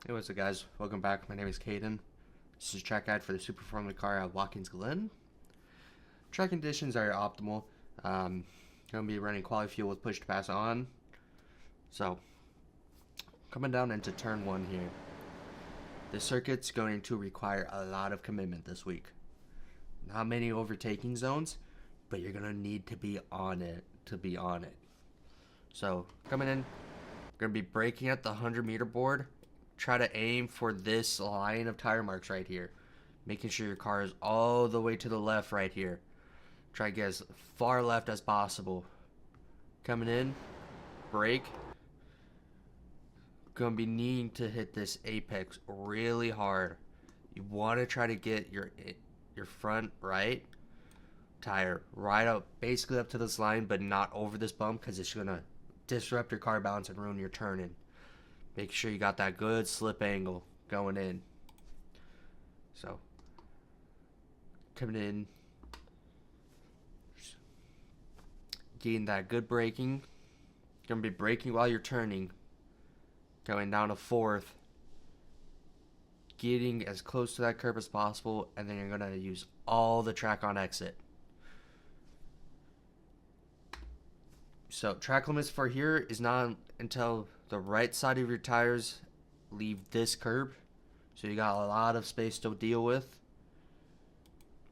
Hey, what's up, guys? Welcome back. My name is Caden. This is a track guide for the Super Formula car at Watkins, Glen. Track conditions are optimal. Going to be running quality fuel with push to pass on. So, coming down into turn 1 here. The circuit's going to require a lot of commitment this week. Not many overtaking zones, but you're going to need to be on it So, coming in, going to be braking at the 100-meter board. Try to aim for this line of tire marks right here, making sure your car is all the way to the left right here. Try to get as far left as possible. Coming in, brake. Gonna be needing to hit this apex really hard. You want to try to get your front right tire right up, basically up to this line, but not over this bump, because it's gonna disrupt your car balance and ruin your turning. Make sure you got that good slip angle going in. So, coming in, getting that good braking. Gonna be braking while you're turning. Going down to fourth. Getting as close to that curb as possible, and then you're gonna use all the track on exit. So, track limits for here is not until the right side of your tires leave this curb. So you got a lot of space to deal with.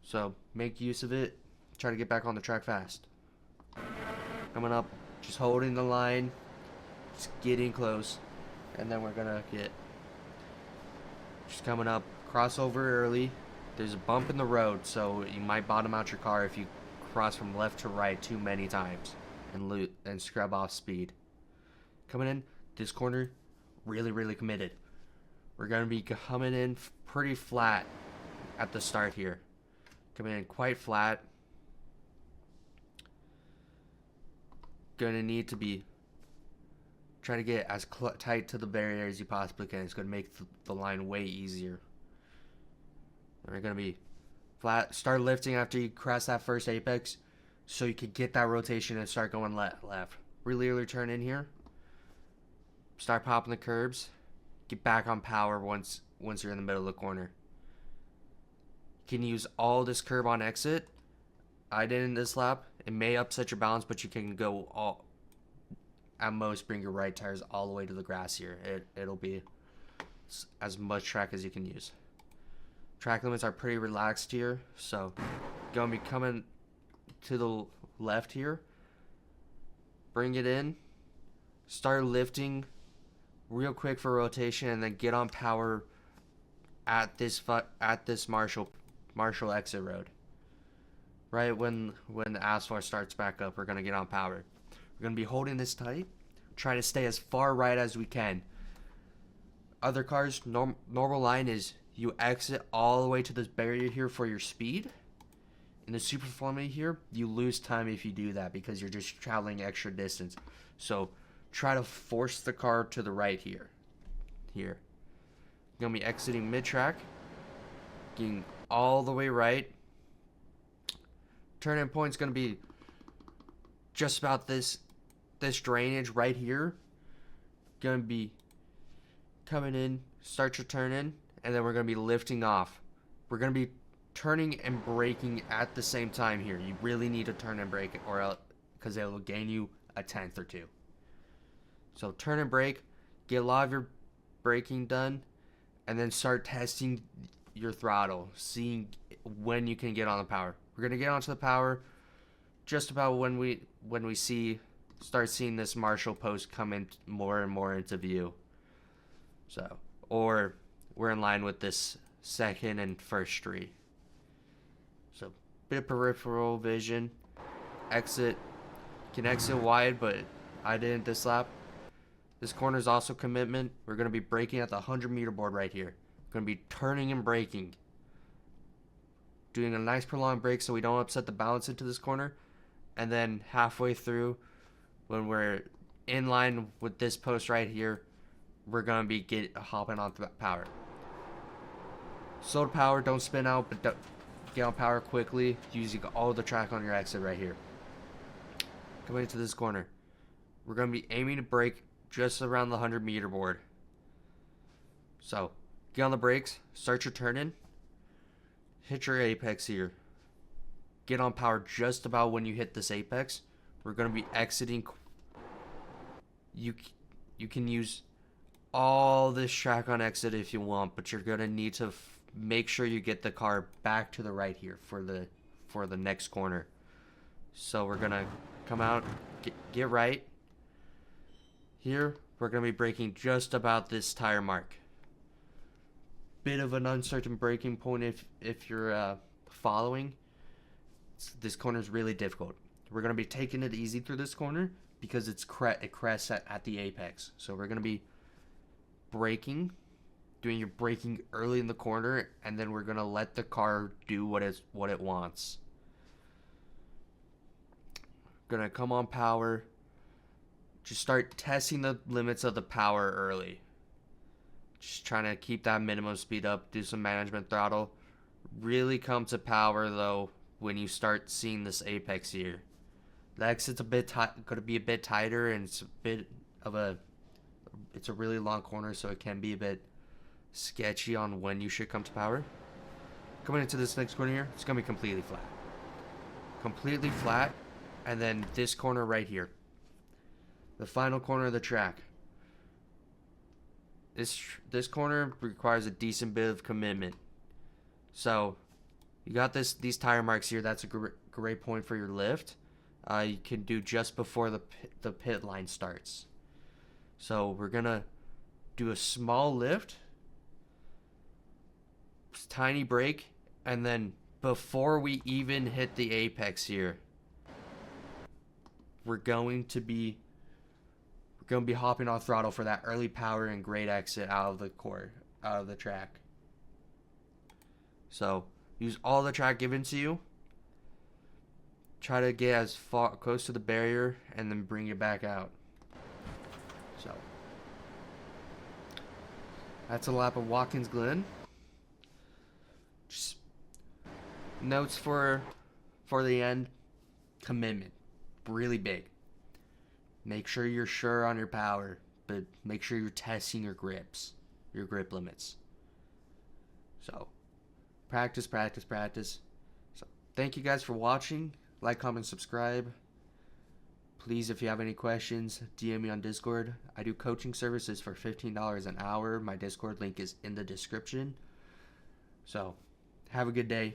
So make use of it. Try to get back on the track fast. Coming up, just holding the line, just getting close. And then we're gonna get just coming up, crossover early. There's a bump in the road, so you might bottom out your car if you cross from left to right too many times and scrub off speed. Coming in this corner, really committed. We're gonna be coming in pretty flat at the start here. Coming in quite flat. Gonna need to be try to get as tight to the barrier as you possibly can. It's gonna make the line way easier. And we're gonna be flat. Start lifting after you cross that first apex, so you can get that rotation and start going left. Really early turn in here. Start popping the curbs. Get back on power once you're in the middle of the corner. You can use all this curb on exit. I did in this lap. It may upset your balance, but you can go all at most bring your right tires all the way to the grass here. It'll be as much track as you can use. Track limits are pretty relaxed here, so gonna be coming to the left here. Bring it in. Start lifting real quick for rotation, and then get on power at this Marshall exit road. Right when the asphalt starts back up, we're gonna get on power. We're gonna be holding this tight, trying to stay as far right as we can. Other cars, normal line is you exit all the way to this barrier here for your speed. In the Super Formula here, you lose time if you do that because you're just traveling extra distance. So try to force the car to the right here. You're gonna be exiting mid-track, getting all the way right. Turn-in point's gonna be just about this drainage right here. Gonna be coming in, start your turn in, and then we're gonna be lifting off. We're gonna be turning and braking at the same time here. You really need to turn and brake, or else, because it will gain you a tenth or two. So turn and brake, get a lot of your braking done, and then start testing your throttle, seeing when you can get on the power. We're gonna get onto the power just about when we start seeing this Marshall post come in more and more into view. So, or we're in line with this second and first street. So, bit of peripheral vision. Exit. Can exit wide, but I didn't this lap. This corner is also commitment. We're going to be braking at the 100-meter board right here. We're going to be turning and braking. Doing a nice prolonged brake so we don't upset the balance into this corner. And then halfway through, when we're in line with this post right here, we're going to be hopping on power. Slow to power, don't spin out, but get on power quickly, using all the track on your exit right here. Coming into this corner, we're going to be aiming to brake just around the 100-meter board. So, get on the brakes, start your turning, hit your apex here. Get on power just about when you hit this apex. We're going to be exiting. You can use all this track on exit if you want, but you're going to need to make sure you get the car back to the right here for the next corner. So we're going to come out, get right. Here, we're going to be braking just about this tire mark. Bit of an uncertain braking point if you're following. This corner is really difficult. We're going to be taking it easy through this corner because it crests at the apex. So we're going to be braking, doing your braking early in the corner, and then we're going to let the car do what it wants. Going to come on power. Just start testing the limits of the power early. Just trying to keep that minimum speed up, do some management throttle. Really come to power though when you start seeing this apex here. The exit's going to be a bit tighter, and it's a really long corner, so it can be a bit sketchy on when you should come to power. Coming into this next corner here, it's going to be completely flat. Completely flat, and then this corner right here. The final corner of the track. This corner requires a decent bit of commitment. So, you got these tire marks here. That's a great point for your lift. You can do just before the pit line starts. So we're gonna do a small lift, tiny brake, and then before we even hit the apex here, we're going to be hopping on throttle for that early power and great exit out of the track. So use all the track given to you. Try to get as far close to the barrier and then bring it back out. So that's a lap of Watkins Glen. Just notes for the end. Commitment, really big. Make sure you're sure on your power, but make sure you're testing your grips, your grip limits. So practice. So thank you guys for watching. Like, comment, subscribe. Please, if you have any questions, DM me on Discord. I do coaching services for $15 an hour. My Discord link is in the description. So, have a good day.